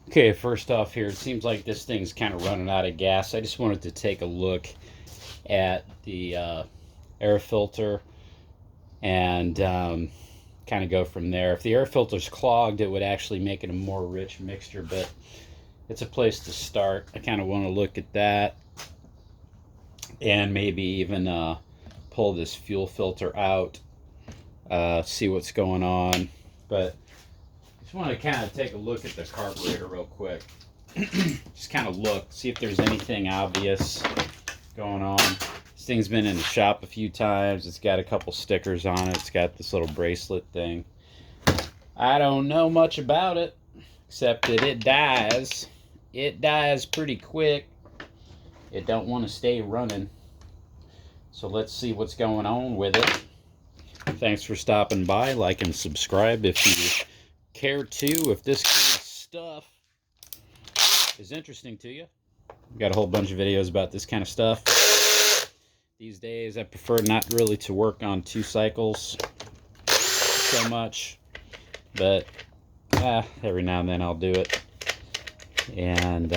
Okay, first off here, it seems like this thing's kind of running out of gas. I just wanted to take a look at the air filter and kind of go from there. If the air filter's clogged, it would actually make it a more rich mixture, but it's a place to start. I kind of want to look at that and maybe even pull this fuel filter out, see what's going on. But just want to kind of take a look at the carburetor real quick. Just kind of look, see if there's anything obvious going on. This thing's been in the shop a few times. It's got a couple stickers on it. It's got this little bracelet thing. I don't know much about it, except that it dies. It dies pretty quick. It don't want to stay running. So let's see what's going on with it. Thanks for stopping by. Like and subscribe if you care to. If this kind of stuff is interesting to you. I've got a whole bunch of videos about this kind of stuff. These days I prefer not really to work on 2 cycles so much, but every now and then I'll do it. And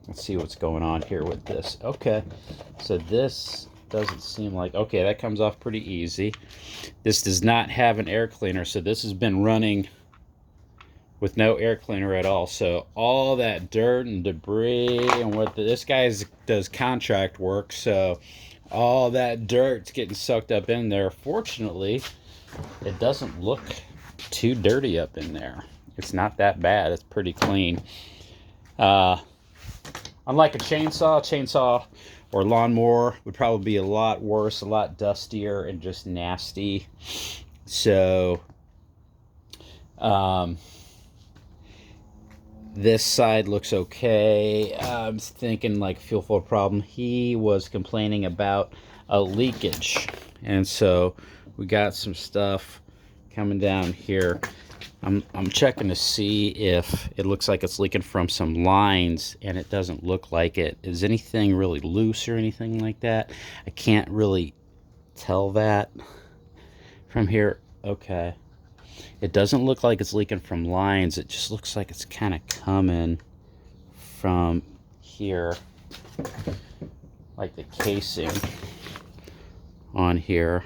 let's see what's going on here with this. Okay, so this doesn't seem like, okay, that comes off pretty easy. This does not have an air cleaner, so this has been running with no air cleaner at all. So all that dirt and debris, and this guy does contract work, so all that dirt's getting sucked up in there. Fortunately, it doesn't look too dirty up in there. It's not that bad. It's pretty clean. Unlike a chainsaw or lawnmower would probably be a lot worse, a lot dustier, and just nasty. So this side looks okay. I'm thinking like fuel flow problem. He was complaining about a leakage, and so we got some stuff coming down here. I'm checking to see if it looks like it's leaking from some lines, and it doesn't look like it. Is anything really loose or anything like that? I can't really tell that from here. Okay. It doesn't look like it's leaking from lines. It just looks like it's kind of coming from here, like the casing on here.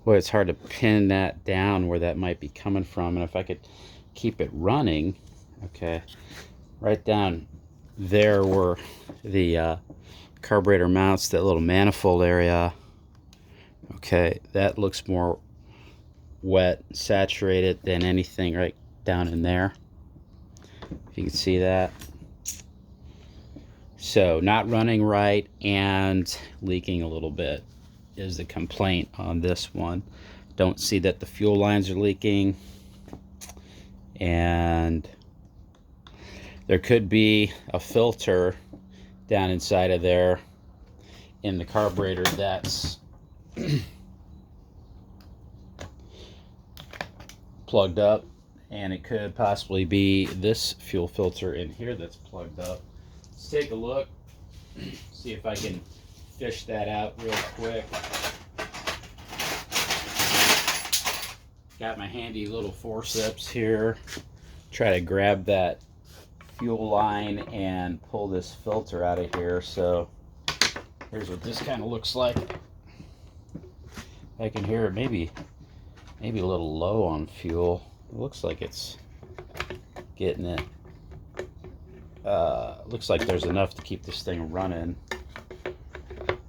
Boy, it's hard to pin that down where that might be coming from. And if I could keep it running, okay, right down there where the carburetor mounts, that little manifold area, okay, that looks more wet, saturated than anything right down in there. If you can see that. So not running right and leaking a little bit is the complaint on this one. Don't see that the fuel lines are leaking, and there could be a filter down inside of there in the carburetor that's plugged up, and it could possibly be this fuel filter in here that's plugged up. Let's take a look, see if I can fish that out real quick. Got my handy little forceps here. Try to grab that fuel line and pull this filter out of here. So here's what this kind of looks like. I can hear it maybe a little low on fuel. It looks like it's getting it. Looks like there's enough to keep this thing running.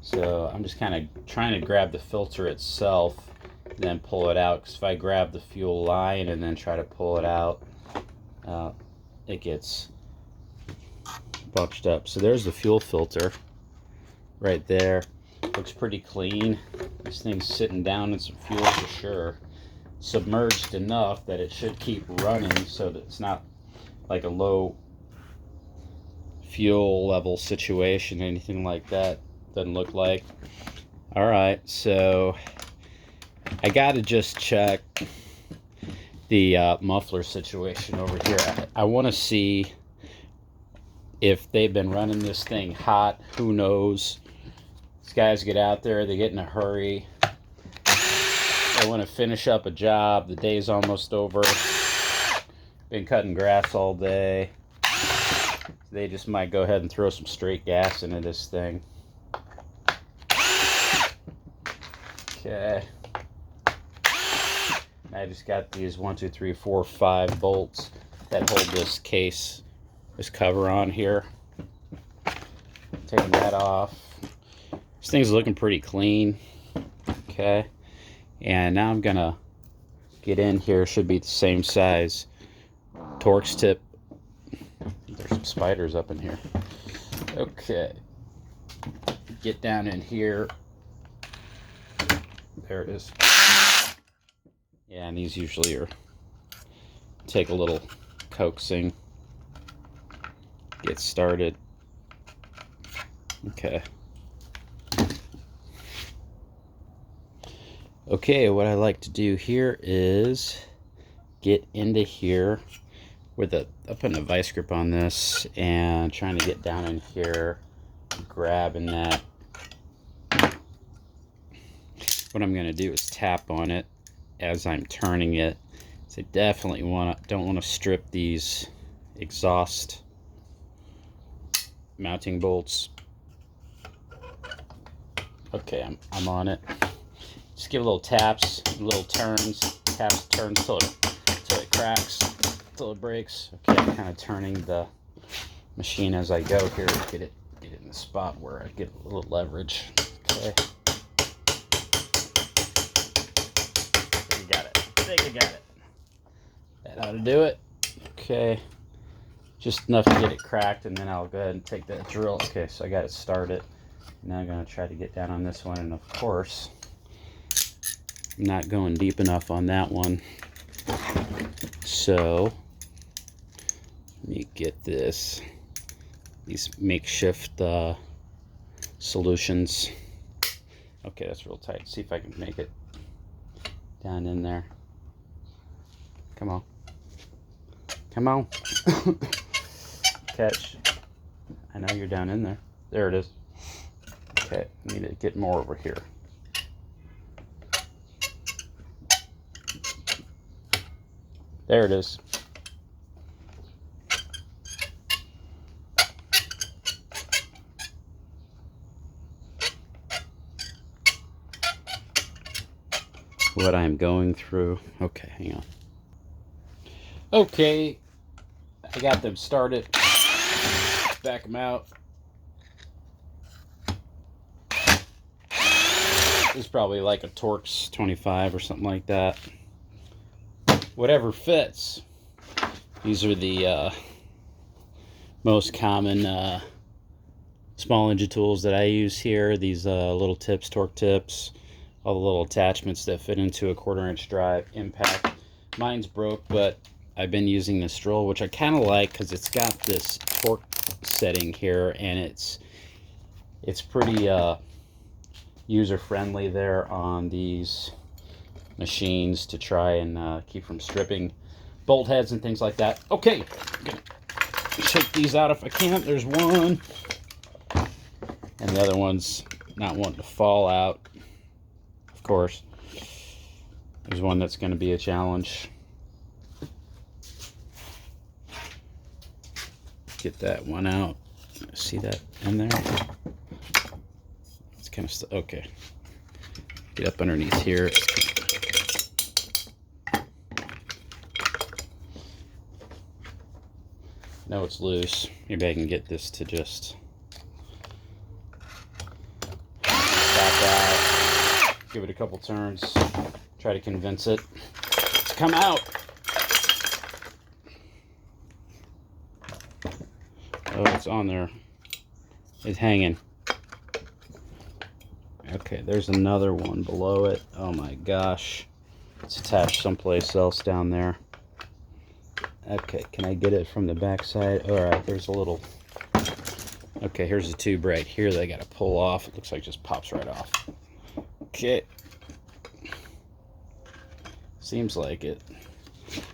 So I'm just kind of trying to grab the filter itself and then pull it out, because if I grab the fuel line and then try to pull it out, it gets bunched up. So there's the fuel filter right there. Looks pretty clean. This thing's sitting down in some fuel for sure. Submerged enough that it should keep running, so that it's not like a low fuel level situation, anything like that. Doesn't look like. All right, so I gotta just check the muffler situation over here. I want to see if they've been running this thing hot. Who knows? These guys get out there, they get in a hurry, they want to finish up a job, the day's almost over, been cutting grass all day. They just might go ahead and throw some straight gas into this thing. Okay. I just got these 1, 2, 3, 4, 5 bolts that hold this case, this cover on here. Taking that off. This thing's looking pretty clean. Okay. And now I'm gonna get in here. Should be the same size Torx tip. There's some spiders up in here. Okay. Get down in here. There it is. Yeah, and these usually are take a little coaxing. Get started. Okay. Okay, what I like to do here is get into here with putting a vice grip on this and trying to get down in here, grabbing that. What I'm going to do is tap on it as I'm turning it. So definitely don't want to strip these exhaust mounting bolts. Okay, I'm on it. Just give little taps, little turns, taps, turns till it cracks, till it breaks. Okay, I'm kind of turning the machine as I go here to get it in the spot where I get a little leverage. Okay. I think I got it. That ought to do it. Okay. Just enough to get it cracked, and then I'll go ahead and take that drill. Okay, so I got it started. Now I'm going to try to get down on this one, and of course, I'm not going deep enough on that one. So, let me get these makeshift solutions. Okay, that's real tight. See if I can make it down in there. Come on. Come on. Catch. I know you're down in there. There it is. Okay, I need to get more over here. There it is. What I'm going through. Okay, hang on. Okay, I got them started. Back them out. This is probably like a Torx 25 or something like that. Whatever fits. These are the most common small engine tools that I use here. These little tips, torque tips, all the little attachments that fit into a 1/4-inch drive impact. Mine's broke, but I've been using this drill, which I kind of like because it's got this torque setting here, and it's pretty user-friendly there on these machines to try and keep from stripping bolt heads and things like that. Okay, I'm gonna shake these out if I can. There's one, and the other one's not wanting to fall out. Of course, there's one that's going to be a challenge. Get that one out. See that in there? It's kind of okay. Get up underneath here. No, it's loose. Maybe I can get this to just back out. Give it a couple turns. Try to convince it to come out. Oh, it's on there. It's hanging. Okay, there's another one below it. Oh my gosh. It's attached someplace else down there. Okay, can I get it from the back side? Alright, there's a little... Okay, here's the tube right here that I gotta pull off. It looks like it just pops right off. Okay. Seems like it.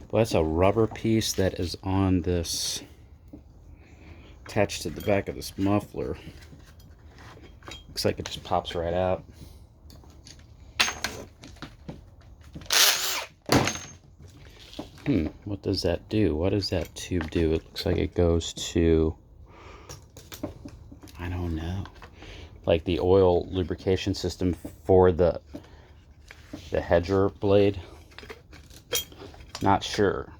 Well, that's a rubber piece that is on this... attached to the back of this muffler. Looks like it just pops right out. What does that do? What does that tube do? It looks like it goes to, I don't know, like the oil lubrication system for the Hedger blade. Not sure.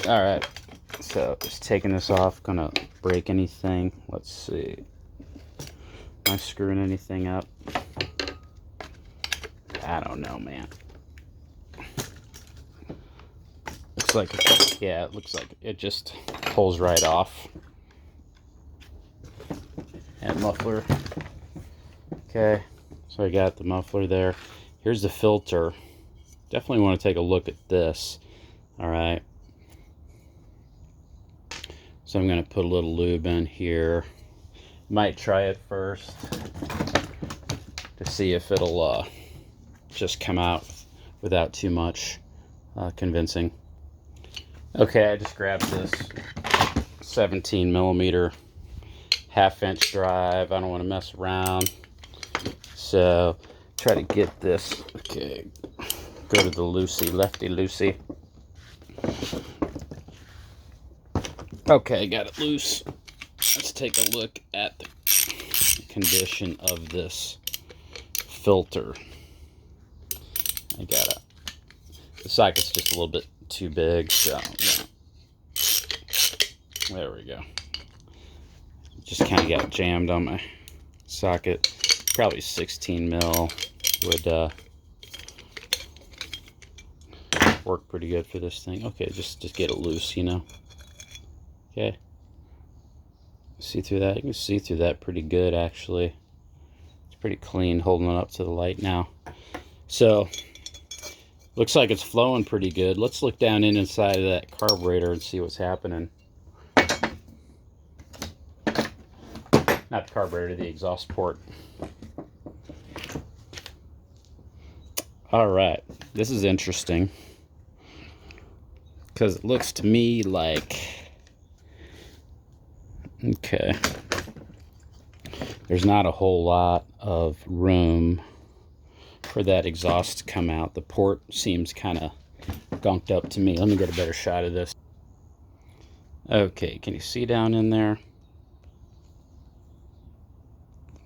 All right, so just taking this off. Gonna break anything. Let's see. Am I screwing anything up? I don't know, man. Looks like, yeah, it looks like it just pulls right off. And muffler. Okay, so I got the muffler there. Here's the filter. Definitely want to take a look at this. All right. So I'm going to put a little lube in here. Might try it first to see if it'll just come out without too much convincing. Okay, I just grabbed this 17 millimeter half-inch drive. I don't want to mess around, so try to get this. Okay, go to the loosey, lefty loosey. Okay, got it loose. Let's take a look at the condition of this filter. I got it. The socket's just a little bit too big, so yeah. There we go. Just kind of got jammed on my socket. Probably 16 mil would work pretty good for this thing. Okay, just get it loose, you know. Okay. See through that? You can see through that pretty good, actually. It's pretty clean, holding it up to the light now. So, looks like it's flowing pretty good. Let's look down inside of that carburetor and see what's happening. Not the carburetor, the exhaust port. Alright, this is interesting, because it looks to me like, okay, there's not a whole lot of room for that exhaust to come out. The port seems kind of gunked up to me. Let me get a better shot of this. Okay, can you see down in there?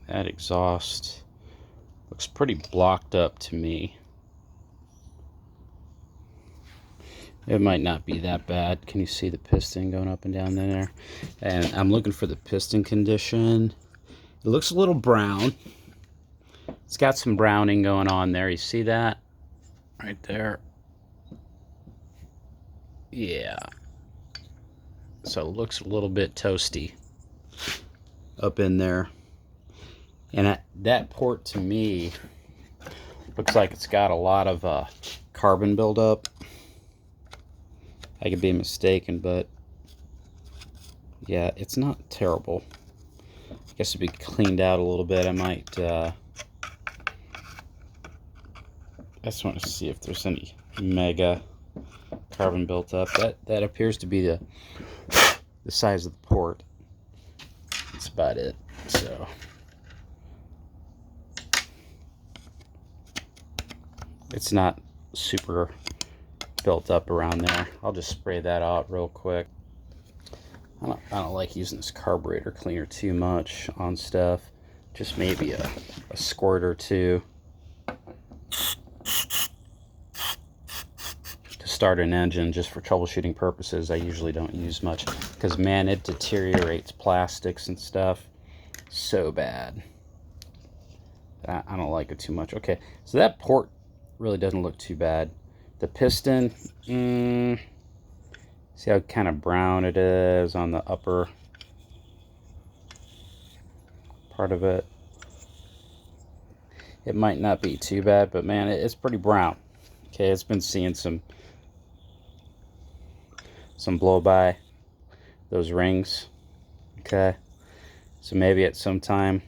That exhaust looks pretty blocked up to me. It might not be that bad. Can you see the piston going up and down there? And I'm looking for the piston condition. It looks a little brown. It's got some browning going on there. You see that? Right there. Yeah. So it looks a little bit toasty up in there. And that port to me looks like it's got a lot of carbon buildup. I could be mistaken, but yeah, it's not terrible. I guess it'd be cleaned out a little bit. I might I just want to see if there's any mega carbon built up. That appears to be the size of the port. That's about it. So it's not super built up around there. I'll just spray that out real quick. I don't like using this carburetor cleaner too much on stuff. Just maybe a squirt or two to start an engine, just for troubleshooting purposes. I usually don't use much because, man, it deteriorates plastics and stuff so bad. I don't like it too much. Okay, so that port really doesn't look too bad. The piston, see how kind of brown it is on the upper part of it. It might not be too bad, but man, it's pretty brown. Okay, it's been seeing some blow by those rings. Okay, so maybe at some time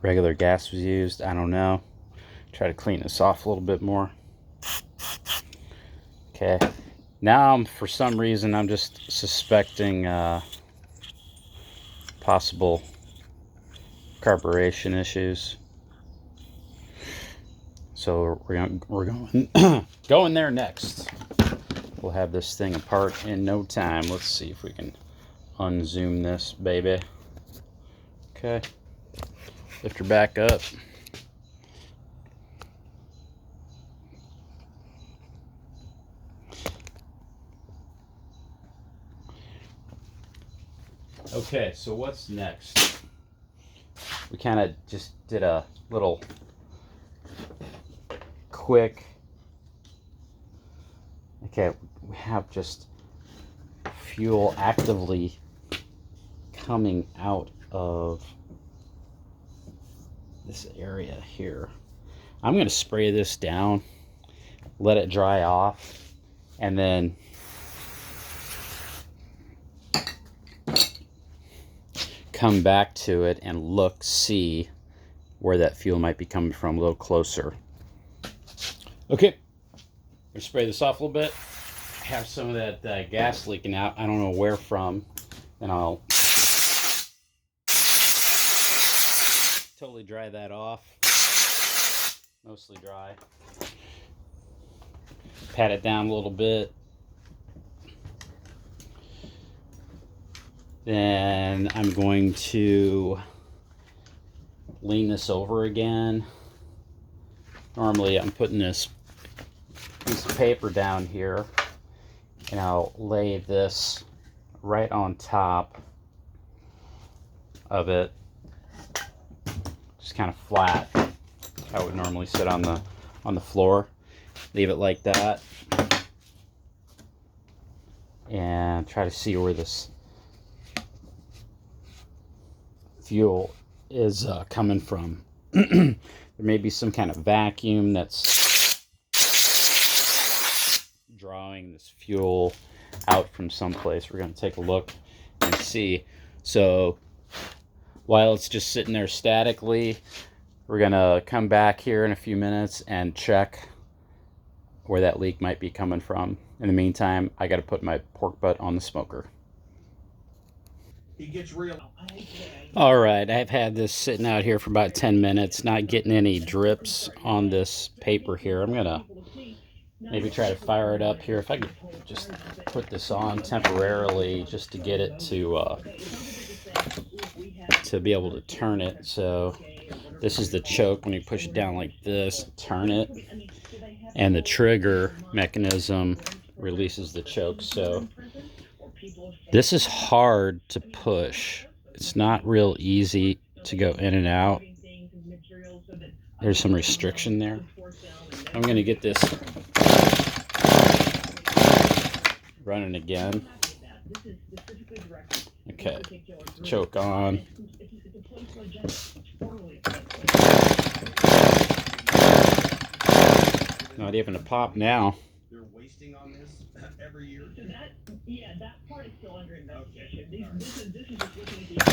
regular gas was used. I don't know. Try to clean this off a little bit more. Okay, now for some reason I'm just suspecting possible carburation issues. So we're going going there next. We'll have this thing apart in no time. Let's see if we can unzoom this baby. Okay. Lift her back up. Okay, so what's next? We kind of just did a little quick. Okay, we have just fuel actively coming out of this area here. I'm going to spray this down, let it dry off, and then come back to it and look, see where that fuel might be coming from a little closer. Okay, I'm gonna spray this off a little bit. Have some of that gas leaking out. I don't know where from, and I'll totally dry that off. Mostly dry. Pat it down a little bit. Then I'm going to lean this over again. Normally I'm putting this piece of paper down here, and I'll lay this right on top of it, just kind of flat. How it would normally sit on the floor. Leave it like that, and try to see where this fuel is coming from. There may be some kind of vacuum that's drawing this fuel out from someplace. We're going to take a look and see. So while it's just sitting there statically, we're going to come back here in a few minutes and check where that leak might be coming from. In the meantime, I got to put my pork butt on the smoker. He gets real. All right, I've had this sitting out here for about 10 minutes, not getting any drips on this paper here. I'm gonna maybe try to fire it up here. If I could just put this on temporarily just to get it to be able to turn it. So this is the choke. When you push it down like this, turn it, and the trigger mechanism releases the choke. So this is hard to push. It's not real easy to go in and out. There's some restriction there. I'm going to get this running again. Okay, choke on. Not even a pop now. They're wasting on this every year. So that part is still under investigation. This is just looking at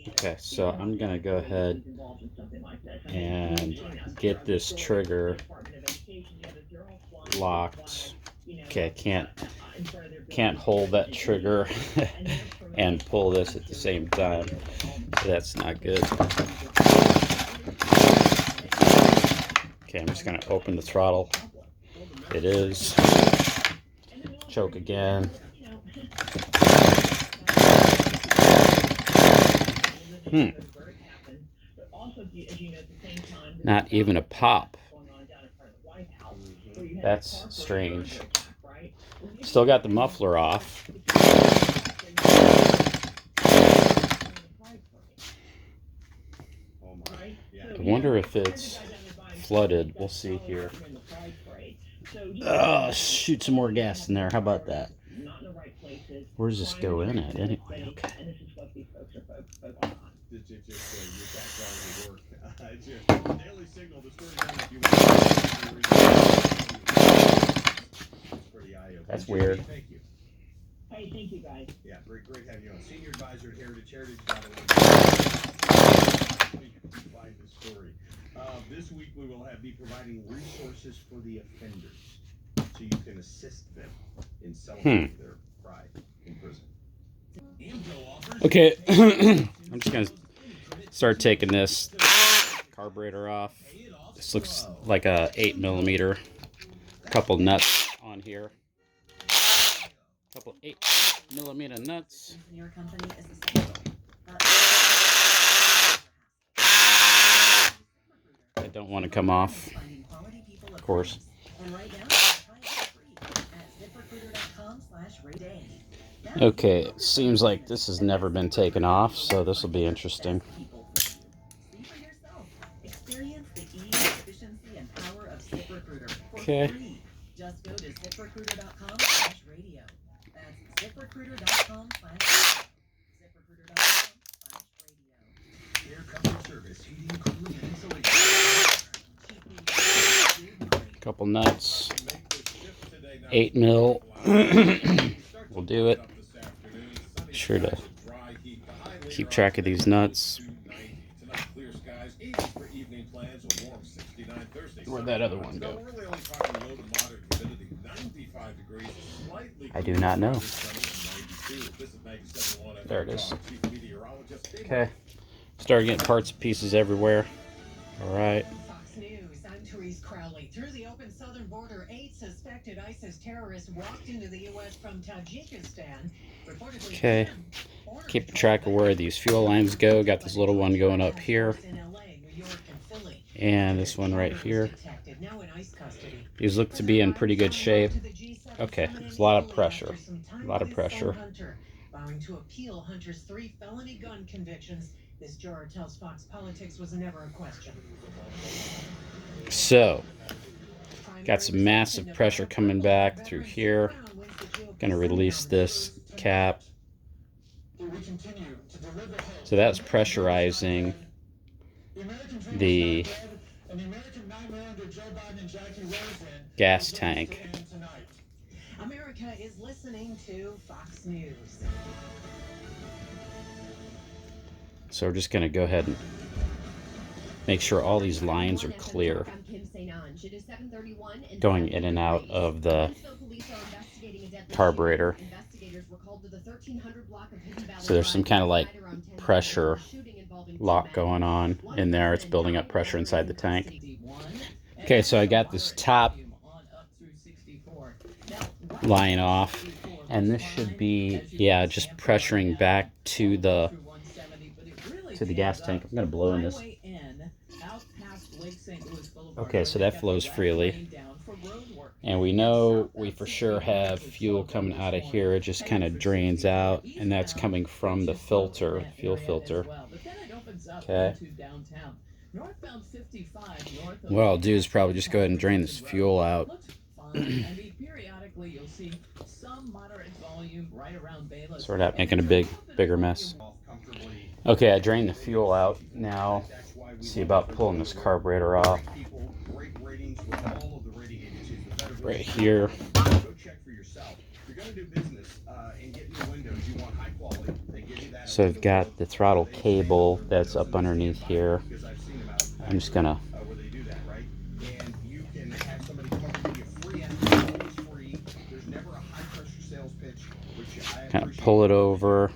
Okay, so I'm gonna go ahead and get this trigger locked. Okay, I can't hold that trigger and pull this at the same time. So that's not good. Okay, I'm just gonna open the throttle. It is. Choke again. Not even a pop. That's strange. Still got the muffler off. I wonder if it's flooded. We'll see here. Shoot some more gas in there. How about that? Where does this go in at anyway? Okay. That's weird. Hey, thank you guys. Yeah, great having you on. Senior advisor at Heritage. Find the story. This week we will be providing resources for the offenders, so you can assist them in celebrating their pride in prison. Okay, I'm just gonna start taking this carburetor off. This looks like a 8mm. Couple nuts on here. Couple 8mm nuts. I don't want to come off, of course. Okay, it seems like this has never been taken off, so this will be interesting. Okay. Just go to ziprecruiter.com/radio. That's ziprecruiter.com/radio. Air comfort service, heating, cooling, and insulation. Couple nuts. 8mm. We'll do it. Be sure to keep track of these nuts. Where'd that other one go? I do not know. There it is. Okay. Started getting parts and pieces everywhere. All right. Fox News, I'm Therese Crowley. Through the open southern border, 8 suspected ISIS terrorists walked into the U.S. from Tajikistan. Okay. Keep track of where these fuel lines go. Got this little one going up here. And this one right here. These look to be in pretty good shape. Okay, there's a lot of pressure. A lot of pressure. Vowing to appeal Hunter's 3 felony gun convictions. This juror tells Fox politics was never a question. So, got some massive pressure coming back through here. Gonna release this cap. So that's pressurizing the gas tank. America is listening to Fox News. So we're just going to go ahead and make sure all these lines are clear, going in and out of the carburetor. So there's some kind of like pressure lock going on in there. It's building up pressure inside the tank. Okay, so I got this top line off, and this should be, yeah, just pressuring back to the gas tank. I'm gonna blow in this. Okay, so that flows freely, and we know we for sure have fuel coming out of here. It just kind of drains out, and that's coming from the filter, fuel filter. Okay. What I'll do is probably just go ahead and drain this fuel out. So we're not making a bigger mess. Okay, I drained the fuel out. Now, see about pulling this carburetor off. Right here. So I've got the throttle cable that's up underneath here. I'm just gonna kind of pull it over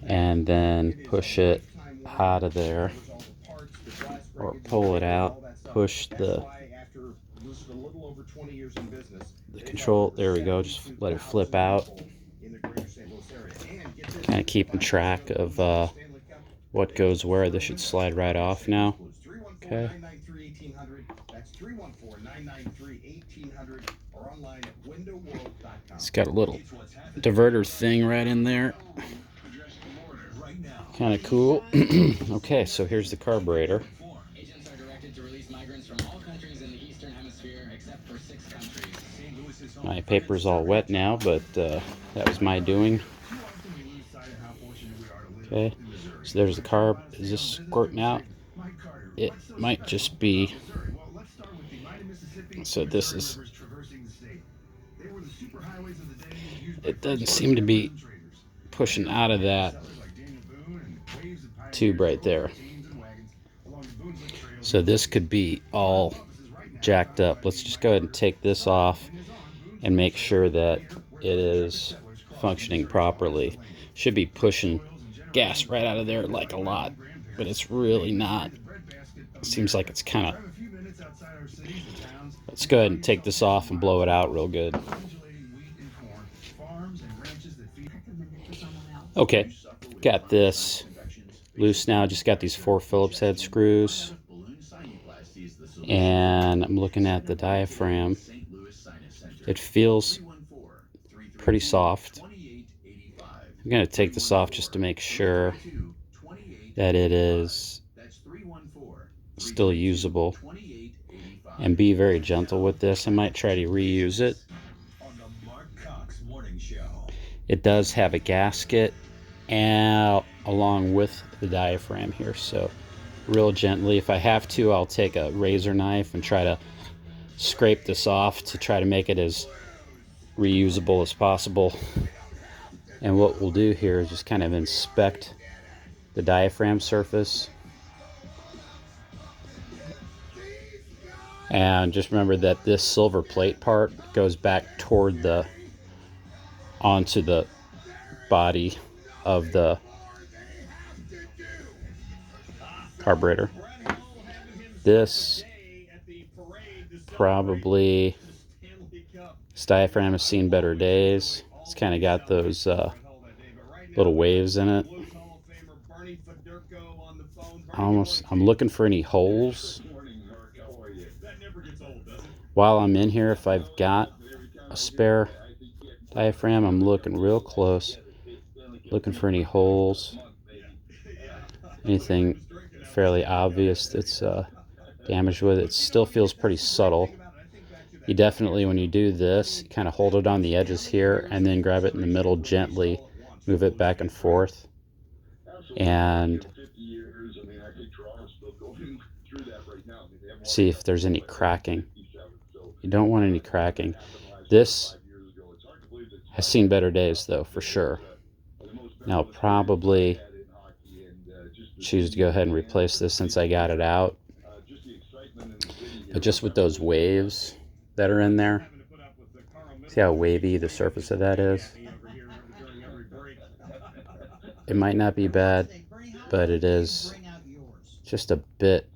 and then push it out of there, or pull it out, push the control. There we go. Just let it flip out. Kind of keeping track of what goes where. This should slide right off now. Okay. It's got a little diverter thing right in there. Kind of cool. Okay, so here's the carburetor. My paper's all wet now, but that was my doing. Okay, so there's the carb. Is this squirting out? It might just be. So this is. It doesn't seem to be pushing out of that tube right there. So this could be all jacked up. Let's just go ahead and take this off and make sure that it is functioning properly. Should be pushing gas right out of there like a lot, but it's really not. Seems like it's kind of... Let's go ahead and take this off and blow it out real good. Okay, got this loose now. Just got these 4 Phillips head screws. And I'm looking at the diaphragm. It feels pretty soft. I'm going to take this off just to make sure that it is still usable, and be very gentle with this. I might try to reuse it. It does have a gasket and along with the diaphragm here, so real gently. If I have to, I'll take a razor knife and try to scrape this off to try to make it as reusable as possible. And what we'll do here is just kind of inspect the diaphragm surface. And just remember that this silver plate part goes back toward the, onto the body of the carburetor. This probably, this diaphragm has seen better days. It's kind of got those little waves in it. I'm looking for any holes. While I'm in here, if I've got a spare diaphragm, I'm looking real close, looking for any holes, anything fairly obvious that's damaged with it. It still feels pretty subtle. You definitely, when you do this, kind of hold it on the edges here and then grab it in the middle gently, move it back and forth, and see if there's any cracking. You don't want any cracking. This has seen better days though, for sure. Now I'll probably choose to go ahead and replace this since I got it out. But just with those waves that are in there, see how wavy the surface of that is? It might not be bad, but it is just a bit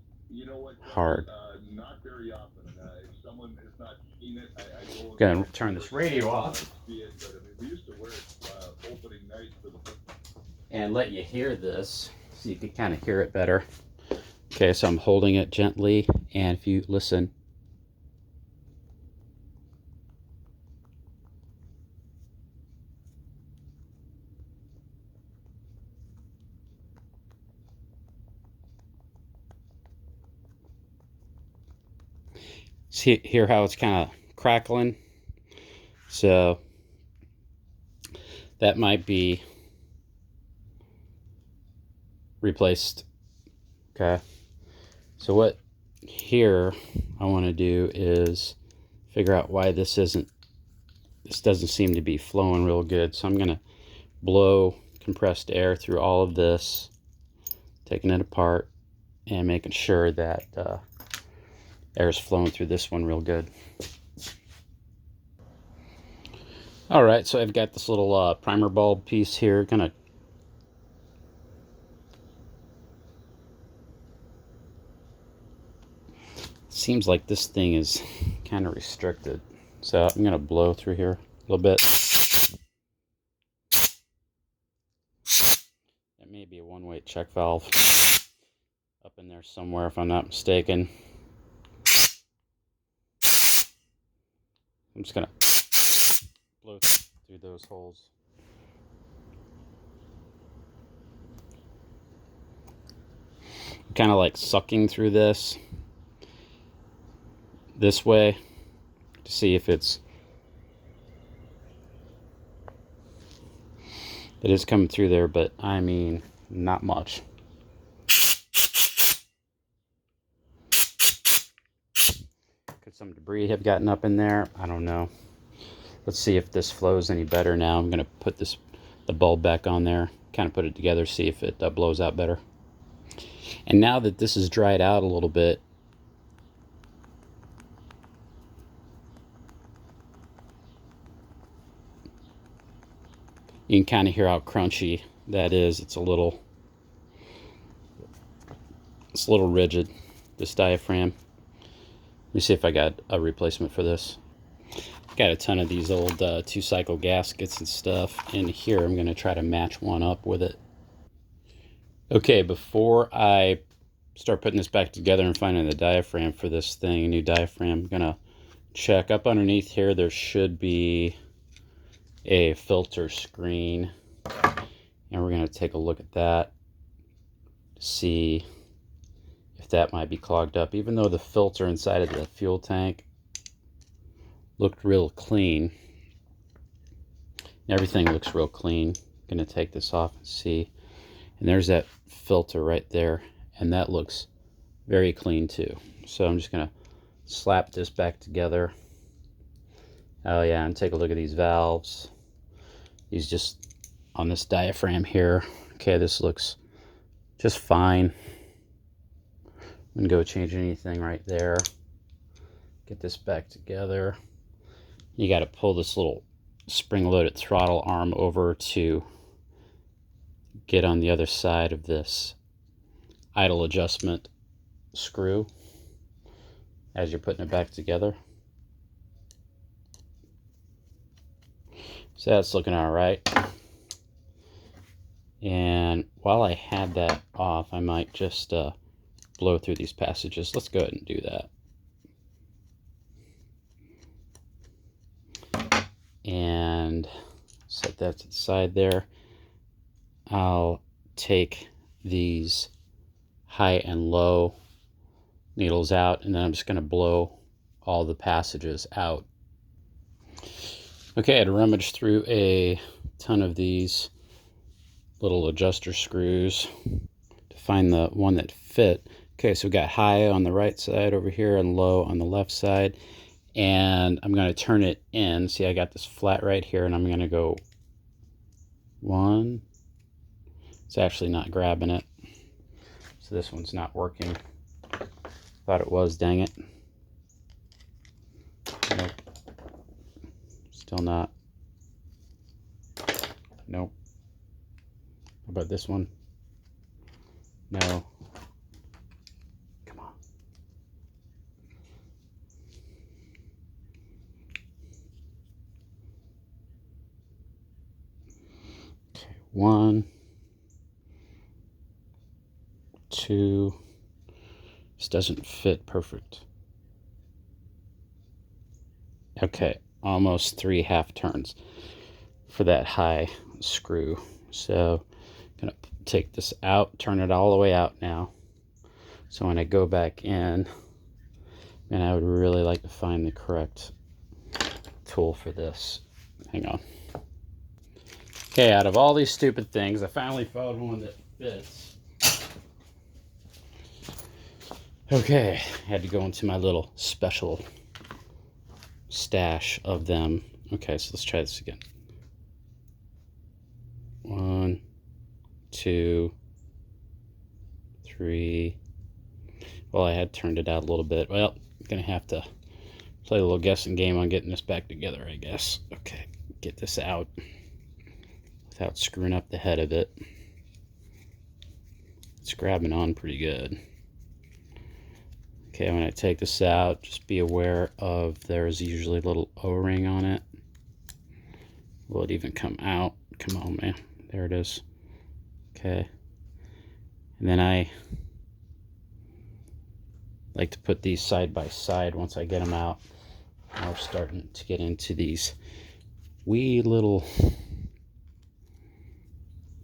hard. Gonna turn this radio off and let you hear this so you can kind of hear it better. Okay, so I'm holding it gently, and if you listen, see, hear how it's kind of crackling? So that might be replaced. Okay, so what here I want to do is figure out why this doesn't seem to be flowing real good. So I'm gonna blow compressed air through all of this, taking it apart and making sure that air is flowing through this one real good. All right, so I've got this little primer bulb piece here. Gonna seems like this thing is kind of restricted, so I'm gonna blow through here a little bit. That may be a one-way check valve up in there somewhere, if I'm not mistaken. I'm just gonna blow through those holes. Kind of like sucking through this way to see if it is coming through there, but I mean not much. Could some debris have gotten up in there? I don't know. Let's see if this flows any better now. I'm going to put the bulb back on there, kind of put it together, see if it blows out better. And now that this is dried out a little bit, you can kind of hear how crunchy that is. It's a little rigid. this diaphragm. Let me see if I got a replacement for this. Got a ton of these old 2-cycle gaskets and stuff in here. I'm going to try to match one up with it. Okay, before I start putting this back together and finding the diaphragm for this thing, a new diaphragm, I'm going to check up underneath here. There should be a filter screen, and we're going to take a look at that to see if that might be clogged up. Even though the filter inside of the fuel tank looked real clean, everything looks real clean. I'm going to take this off and see, and there's that filter right there, and that looks very clean too. So I'm just going to slap this back together. Oh yeah, and take a look at these valves. These just on this diaphragm here. Okay, this looks just fine. I'm gonna go change anything right there. Get this back together. You got to pull this little spring-loaded throttle arm over to get on the other side of this idle adjustment screw as you're putting it back together. So that's looking all right. And while I had that off, I might just blow through these passages. Let's go ahead and do that. And set that to the side there. I'll take these high and low needles out, and then I'm just going to blow all the passages out. Okay, I had to rummage through a ton of these little adjuster screws to find the one that fit. Okay, so we got high on the right side over here and low on the left side. And I'm going to turn it in. See, I got this flat right here, and I'm going to go 1. It's actually not grabbing it. So this one's not working. Thought it was, dang it. Nope. Still not. Nope. How about this one? No. Come on. Okay, 1, 2. This doesn't fit perfect. Okay, almost 3 half turns for that high screw. So I'm gonna take this out, turn it all the way out now. So when I go back in, and I would really like to find the correct tool for this. Hang on. Okay, out of all these stupid things, I finally found one that fits. Okay, I had to go into my little special stash of them. Okay, so let's try this again. 1, 2, 3. Well, I had turned it out a little bit. Well, I'm gonna have to play a little guessing game on getting this back together, I guess. Okay, get this out without screwing up the head of it. It's grabbing on pretty good. Okay, when I take this out, just be aware of there's usually a little O-ring on it. Will it even come out? Come on, man. There it is. Okay. And then I like to put these side by side once I get them out. Now we're starting to get into these wee little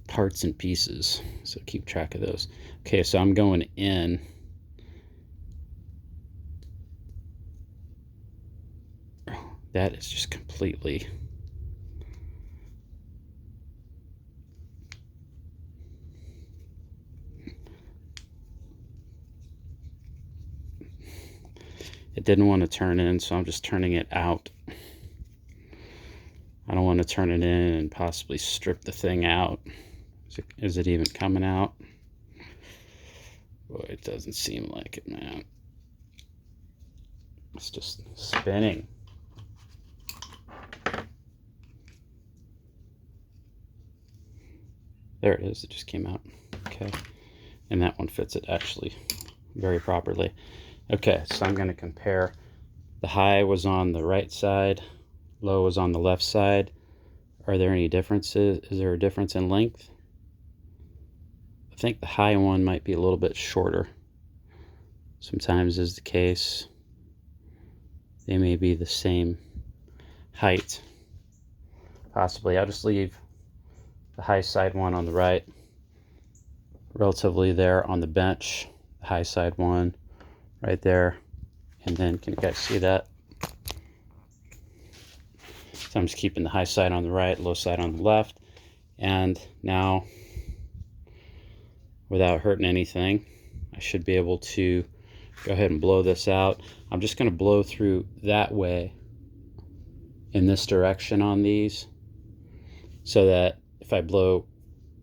parts and pieces. So keep track of those. Okay, so I'm going in. That is just completely... It didn't want to turn in, so I'm just turning it out. I don't want to turn it in and possibly strip the thing out. Is it even coming out? Boy, it doesn't seem like it, man. It's just spinning. There it is, it just came out. Okay, and that one fits it actually very properly. Okay, so I'm going to compare. The high was on the right side, low was on the left side. Are there any differences? Is there a difference in length? I think the high one might be a little bit shorter. Sometimes is the case. They may be the same height. Possibly. I'll just leave the high side one on the right, relatively there on the bench. The high side one right there. And then, can you guys see that? So I'm just keeping the high side on the right, low side on the left. And now, without hurting anything, I should be able to go ahead and blow this out. I'm just going to blow through that way in this direction on these, so that if I blow,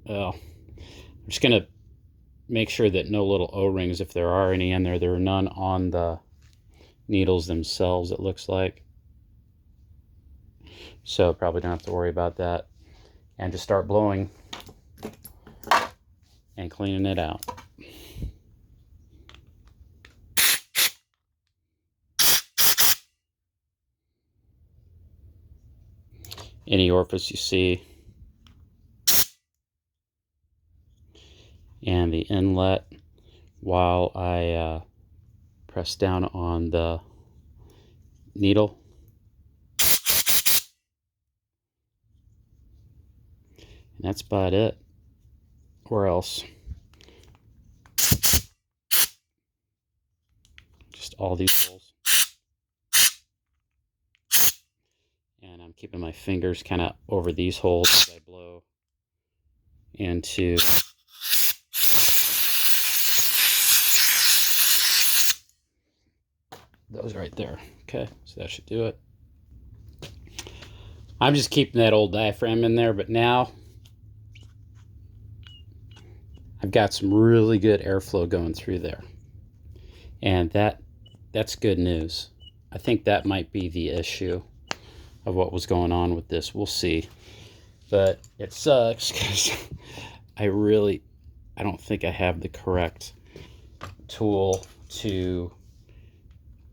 well, I'm just going to make sure that no little O-rings, if there are any in there, there are none on the needles themselves, it looks like. So probably don't have to worry about that. And just start blowing and cleaning it out. Any orifice you see, and the inlet, while I press down on the needle. And that's about it. Or else, just all these holes. And I'm keeping my fingers kind of over these holes as I blow into those right there. Okay, so that should do it. I'm just keeping that old diaphragm in there, but now I've got some really good airflow going through there. And that's good news. I think that might be the issue of what was going on with this. We'll see. But it sucks because I don't think I have the correct tool to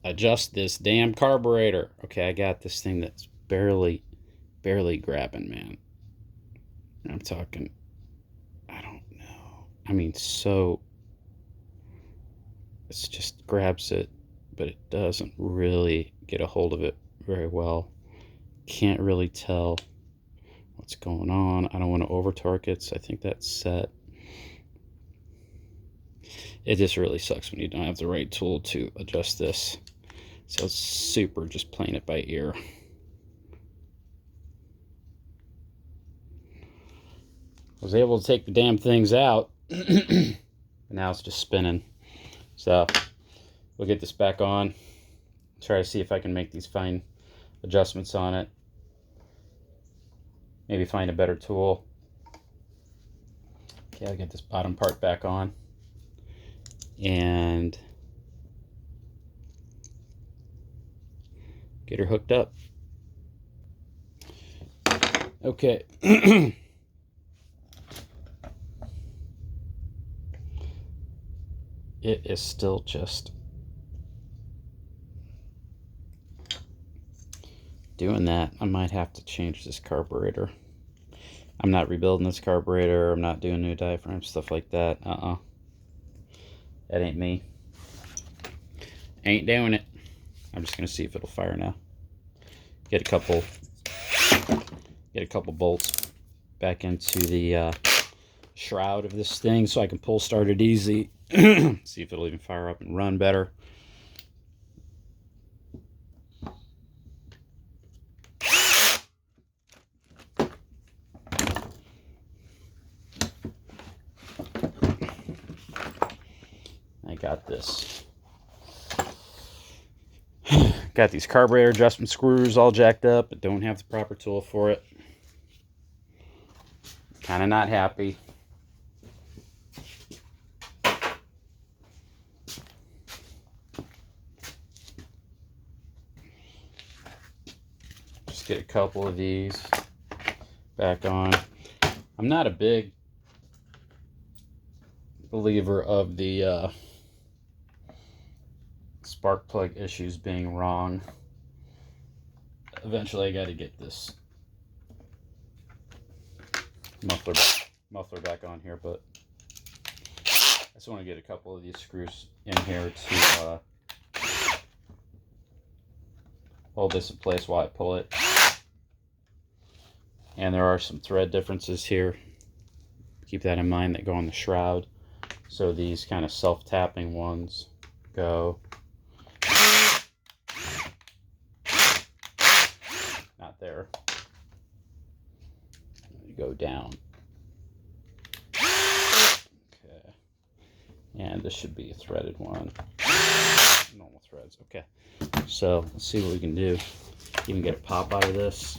adjust this damn carburetor. Okay, I got this thing that's barely grabbing, man. I'm talking, I don't know. I mean, so it just grabs it, but it doesn't really get a hold of it very well. Can't really tell what's going on. I don't want to over torque it, so I think that's set. It just really sucks when you don't have the right tool to adjust this. So it's super just playing it by ear. I was able to take the damn things out, but now it's just spinning. So we'll get this back on, try to see if I can make these fine adjustments on it. Maybe find a better tool. Okay, I'll get this bottom part back on. And get her hooked up. Okay. It is still just doing that. I might have to change this carburetor. I'm not rebuilding this carburetor. I'm not doing new diaphragm, stuff like that. That ain't me. Ain't doing it. I'm just gonna see if it'll fire now. Get a couple bolts back into the shroud of this thing so I can pull start it easy. See if it'll even fire up and run better. I got this. Got these carburetor adjustment screws all jacked up, but don't have the proper tool for it. Kind of not happy. Just get a couple of these back on. I'm not a big believer of the spark plug issues being wrong. Eventually I got to get this muffler back on here, but I just want to get a couple of these screws in here to hold this in place while I pull it. And there are some thread differences here. Keep that in mind, that go on the shroud. So these kind of self-tapping ones go not there. You go down. Okay. And this should be a threaded one. Normal threads. Okay. So let's see what we can do. Even get a pop out of this.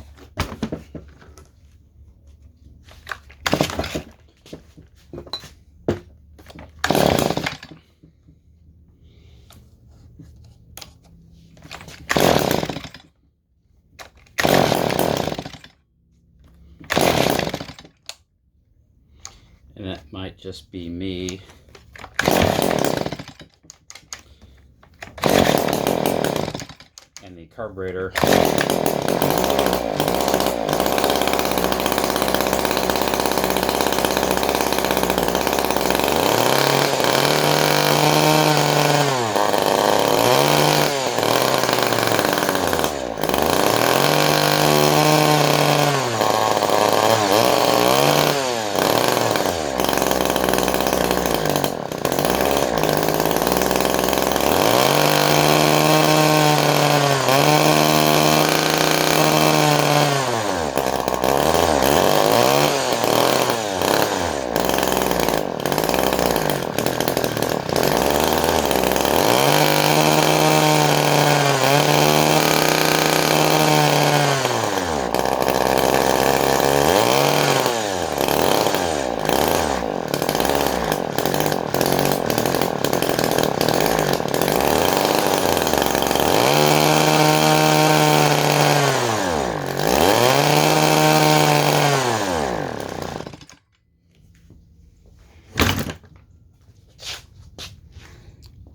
And that might just be me and the carburetor.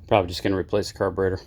Probably just going to replace the carburetor.